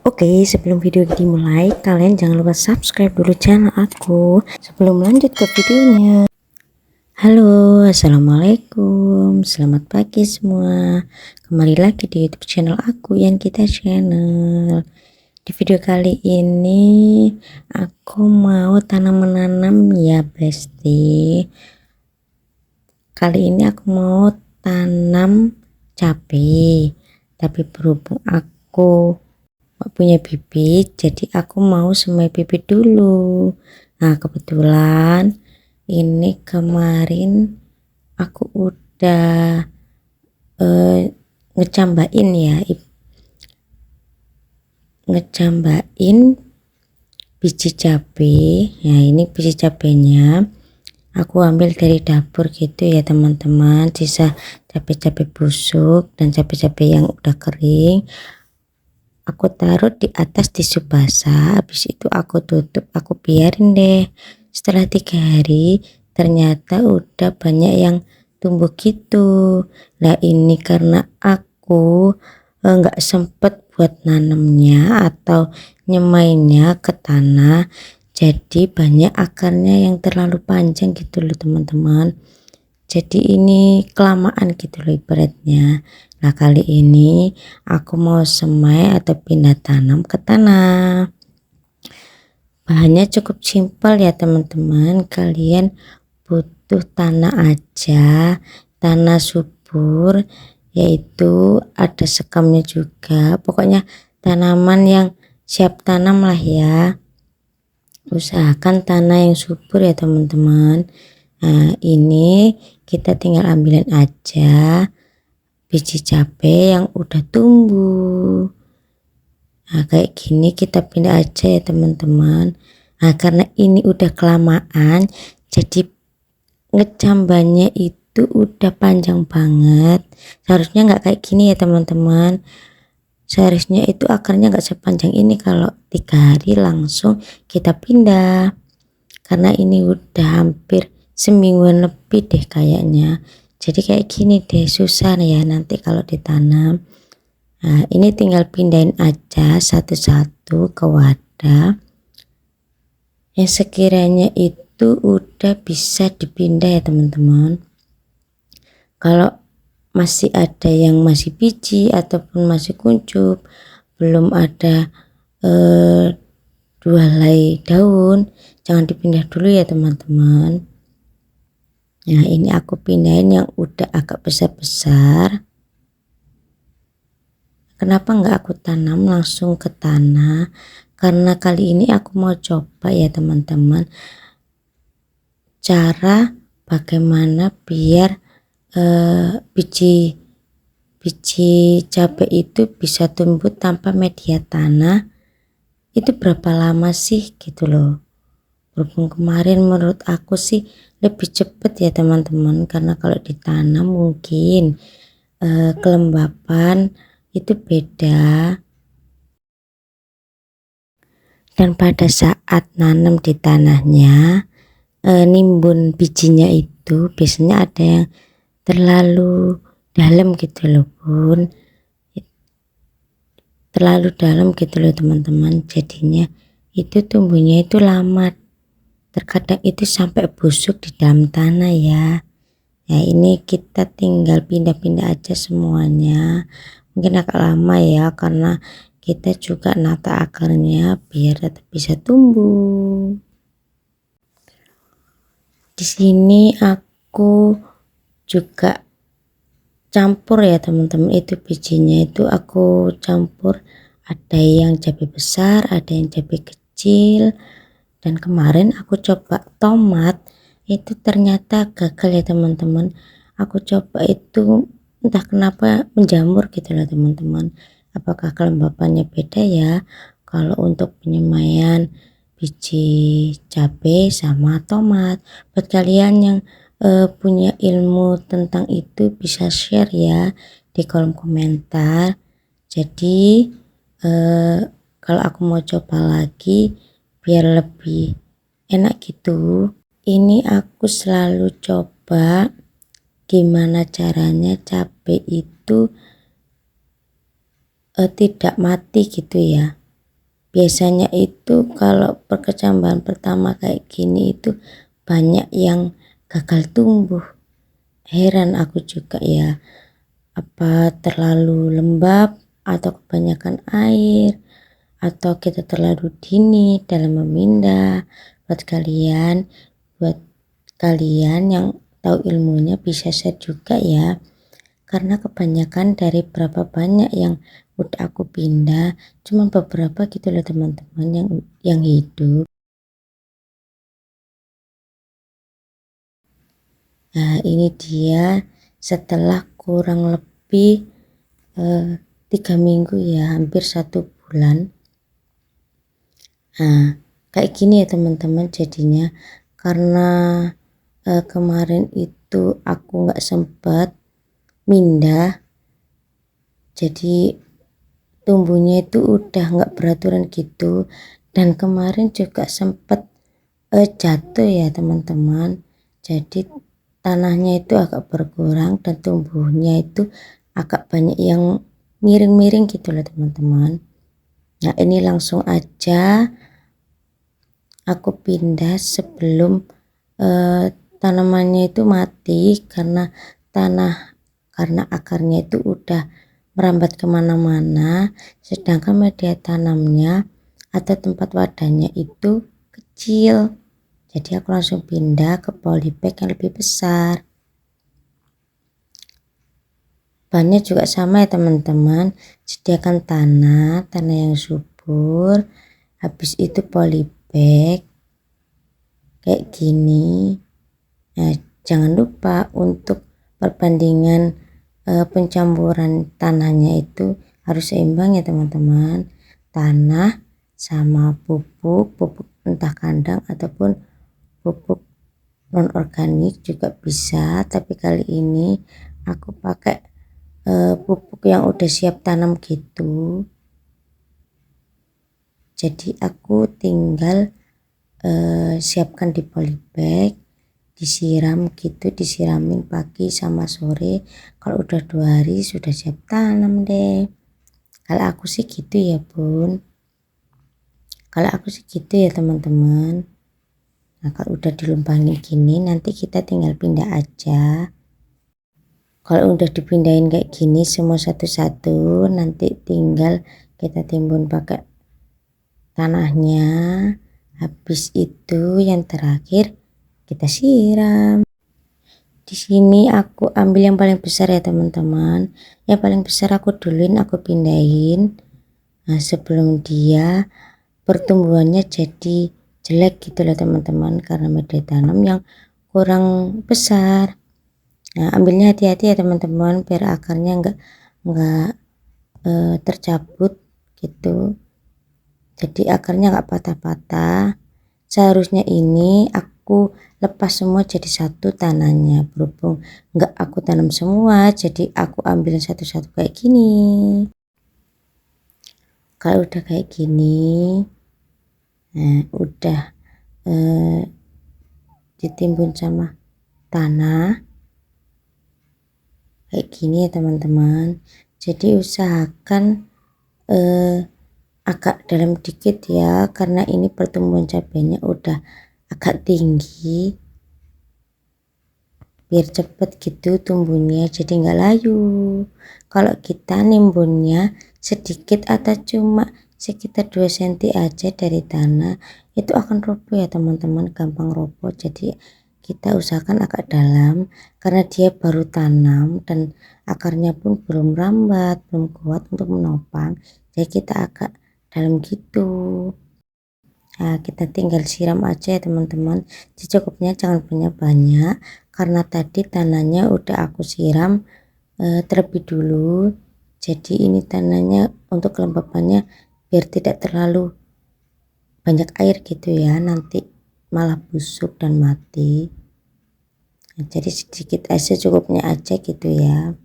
Oke, sebelum video dimulai, kalian jangan lupa subscribe dulu channel aku sebelum lanjut ke videonya. Halo, assalamualaikum, selamat pagi semua. Kembali lagi di YouTube channel aku, yang kita channel. Di video kali ini aku mau tanam-menanam ya Besti. Kali ini aku mau tanam cabai, tapi berhubung aku punya bibit, jadi aku mau semai bibit dulu. Nah, kebetulan ini kemarin aku udah ngecambain ya, ngecambain biji cabai. Ya, ini biji cabainya aku ambil dari dapur gitu ya teman-teman, sisa cabai-cabai busuk dan cabai-cabai yang udah kering aku taruh di atas tisu basah. Habis itu aku tutup, aku biarin deh. Setelah 3 hari ternyata udah banyak yang tumbuh gitu. Nah, ini karena aku nggak sempet buat nanamnya atau nyemainnya ke tanah, jadi banyak akarnya yang terlalu panjang gitu loh teman-teman. Jadi ini kelamaan gitu loh ibaratnya. Nah, kali ini aku mau semai atau pindah tanam ke tanah. Bahannya cukup simpel ya teman-teman. Kalian butuh tanah aja, tanah subur, yaitu ada sekamnya juga. Pokoknya tanaman yang siap tanam lah ya. Usahakan tanah yang subur ya teman-teman. Nah, ini kita tinggal ambilin aja biji cabai yang udah tumbuh. Nah, kayak gini kita pindah aja ya teman-teman. Nah, karena ini udah kelamaan, jadi ngecambanya itu udah panjang banget. Seharusnya nggak kayak gini ya teman-teman. Seharusnya itu akarnya nggak sepanjang ini. Kalau 3 hari langsung kita pindah. Karena ini udah hampir semingguan lebih deh kayaknya. Jadi kayak gini deh, susah ya nanti kalau ditanam. Nah, ini tinggal pindahin aja satu-satu ke wadah yang sekiranya itu udah bisa dipindah ya teman-teman. Kalau masih ada yang masih biji ataupun masih kuncup, belum ada 2 helai daun, jangan dipindah dulu ya teman-teman. Nah, ini aku pindahin yang udah agak besar-besar. Kenapa nggak aku tanam langsung ke tanah? Karena kali ini aku mau coba ya teman-teman, cara bagaimana biar biji cabai itu bisa tumbuh tanpa media tanah. Itu berapa lama sih gitu loh. Berhubung kemarin menurut aku sih lebih cepet ya teman-teman, karena kalau ditanam mungkin kelembapan itu beda, dan pada saat nanam di tanahnya nimbun bijinya itu biasanya ada yang terlalu dalam gitu loh bun, terlalu dalam gitu loh teman-teman, jadinya itu tumbuhnya itu lama. Terkadang itu sampai busuk di dalam tanah ya. Ya, ini kita tinggal pindah-pindah aja semuanya. Mungkin agak lama ya karena kita juga nata akarnya biar tetap bisa tumbuh. Di sini aku juga campur ya teman-teman, itu bijinya itu aku campur, ada yang cabai besar, ada yang cabai kecil. Dan kemarin aku coba tomat, itu ternyata gagal ya teman-teman. Aku coba itu entah kenapa menjamur gitu loh teman-teman. Apakah kelembapannya beda ya kalau untuk penyemaian biji cabai sama tomat? Buat kalian yang punya ilmu tentang itu bisa share ya di kolom komentar. Jadi kalau aku mau coba lagi biar lebih enak gitu, ini aku selalu coba gimana caranya cabai itu tidak mati gitu ya. Biasanya itu kalau perkecambahan pertama kayak gini itu banyak yang gagal tumbuh. Heran aku juga ya, apa terlalu lembab atau kebanyakan air atau kita terlalu dini dalam memindah. Buat kalian yang tahu ilmunya bisa share juga ya, karena kebanyakan dari berapa banyak yang udah aku pindah cuma beberapa gitu loh teman-teman yang hidup. Nah ini dia setelah kurang lebih 3 minggu ya, hampir 1 bulan. Nah kayak gini ya teman-teman jadinya, karena kemarin itu aku nggak sempat mindah, jadi tumbuhnya itu udah nggak beraturan gitu, dan kemarin juga sempet jatuh ya teman-teman, jadi tanahnya itu agak berkurang dan tumbuhnya itu agak banyak yang miring-miring gitu loh teman-teman. Nah ini langsung aja aku pindah sebelum tanamannya itu mati, karena akarnya itu udah merambat kemana-mana, sedangkan media tanamnya atau tempat wadahnya itu kecil. Jadi aku langsung pindah ke polybag yang lebih besar. Bahannya juga sama ya teman-teman, sediakan tanah yang subur, habis itu polybag kayak gini. Nah jangan lupa untuk perbandingan pencampuran tanahnya itu harus seimbang ya teman-teman, tanah sama pupuk entah kandang ataupun pupuk non organik juga bisa, tapi kali ini aku pakai pupuk yang udah siap tanam gitu, jadi aku tinggal siapkan di polybag, disiram gitu, disiramin pagi sama sore, kalau udah 2 hari sudah siap tanam deh. Kalau aku sih gitu ya bun, kalau aku sih gitu ya teman-teman. Nah kalau udah dilumpangin gini nanti kita tinggal pindah aja. Kalau udah dipindahin kayak gini semua satu-satu, nanti tinggal kita timbun pakai tanahnya, habis itu yang terakhir kita siram. Di sini aku ambil yang paling besar ya teman-teman, yang paling besar aku duluin, aku pindahin. Nah sebelum dia pertumbuhannya jadi jelek gitu loh teman-teman, karena media tanam yang kurang besar. Nah ambilnya hati-hati ya teman-teman, biar akarnya enggak tercabut gitu, jadi akarnya nggak patah-patah. Seharusnya ini aku lepas semua jadi satu tanahnya, berhubung nggak aku tanam semua jadi aku ambil satu-satu kayak gini. Kalau udah kayak gini, nah udah ditimbun sama tanah kayak gini ya teman-teman, jadi usahakan agak dalam dikit ya, karena ini pertumbuhan cabenya udah agak tinggi, biar cepet gitu tumbuhnya, jadi nggak layu. Kalau kita nimbunnya sedikit atau cuma sekitar 2 cm aja dari tanah, itu akan roboh ya teman-teman, gampang roboh. Jadi kita usahakan agak dalam, karena dia baru tanam dan akarnya pun belum rambat, belum kuat untuk menopang, jadi kita agak dalam gitu. Nah kita tinggal siram aja ya teman-teman, secukupnya, jangan banyak-banyak, karena tadi tanahnya udah aku siram terlebih dulu, jadi ini tanahnya untuk kelembapannya biar tidak terlalu banyak air gitu ya, nanti malah busuk dan mati. Nah, jadi sedikit aja, cukupnya aja gitu ya.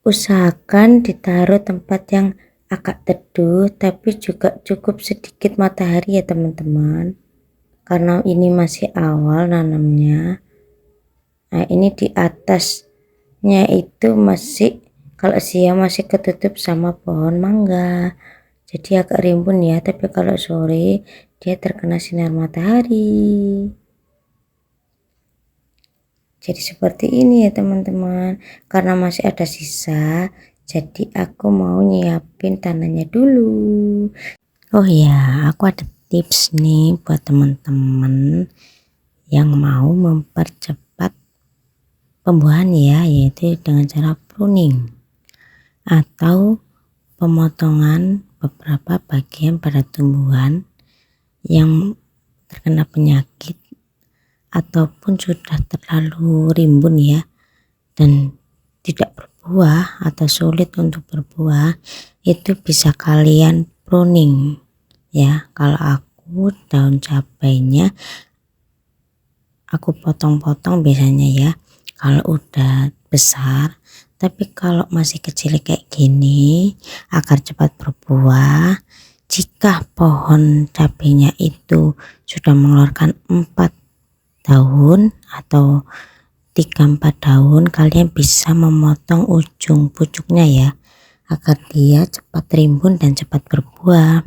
Usahakan ditaruh tempat yang agak teduh tapi juga cukup sedikit matahari ya teman-teman, karena ini masih awal nanamnya. Nah ini di atasnya itu masih, kalau siang masih ketutup sama pohon mangga, jadi agak rimbun ya, tapi kalau sore dia terkena sinar matahari. Jadi seperti ini ya teman-teman, karena masih ada sisa, jadi aku mau nyiapin tanahnya dulu. Oh ya, aku ada tips nih buat teman-teman yang mau mempercepat pembuahan ya, yaitu dengan cara pruning atau pemotongan beberapa bagian pada tumbuhan yang terkena penyakit ataupun sudah terlalu rimbun ya dan tidak berbuah atau sulit untuk berbuah. Itu bisa kalian pruning ya. Kalau aku daun cabainya aku potong-potong biasanya ya kalau udah besar, tapi kalau masih kecil kayak gini agar cepat berbuah, jika pohon cabainya itu sudah mengeluarkan 4 daun atau 3-4 daun, kalian bisa memotong ujung pucuknya ya agar dia cepat rimbun dan cepat berbuah.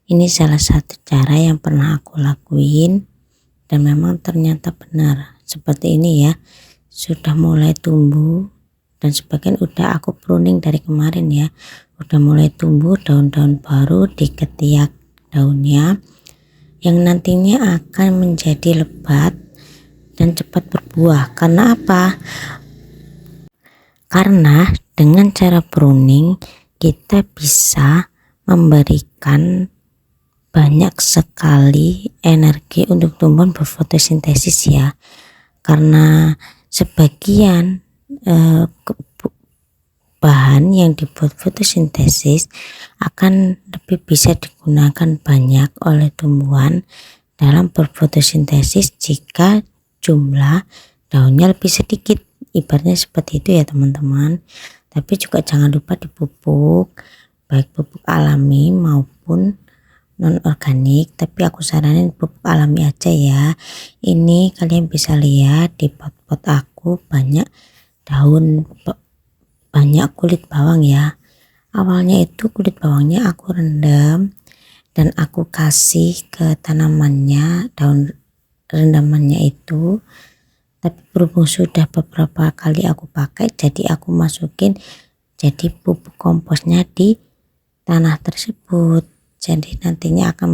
Ini salah satu cara yang pernah aku lakuin dan memang ternyata benar seperti ini ya, sudah mulai tumbuh dan sebagian udah aku pruning dari kemarin ya, udah mulai tumbuh daun-daun baru di ketiak daunnya yang nantinya akan menjadi lebat dan cepat berbuah. Karena apa? Karena dengan cara pruning kita bisa memberikan banyak sekali energi untuk tumbuhan berfotosintesis ya, karena sebagian bahan yang dibuat fotosintesis akan lebih bisa digunakan banyak oleh tumbuhan dalam berfotosintesis jika jumlah daunnya lebih sedikit. Ibaratnya seperti itu ya teman-teman. Tapi juga jangan lupa dipupuk, baik pupuk alami maupun non organik, tapi aku saranin pupuk alami aja ya. Ini kalian bisa lihat di pot-pot aku banyak daun, banyak kulit bawang ya. Awalnya itu kulit bawangnya aku rendam dan aku kasih ke tanamannya, daun rendamannya itu, tapi berhubung sudah beberapa kali aku pakai, jadi aku masukin jadi pupuk komposnya di tanah tersebut. Jadi nantinya akan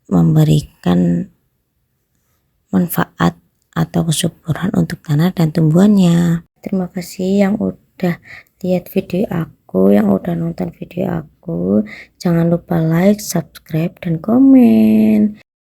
memberikan manfaat atau kesuburan untuk tanah dan tumbuhannya. Terima kasih yang udah lihat video aku, yang udah nonton video aku. Jangan lupa like, subscribe, dan komen.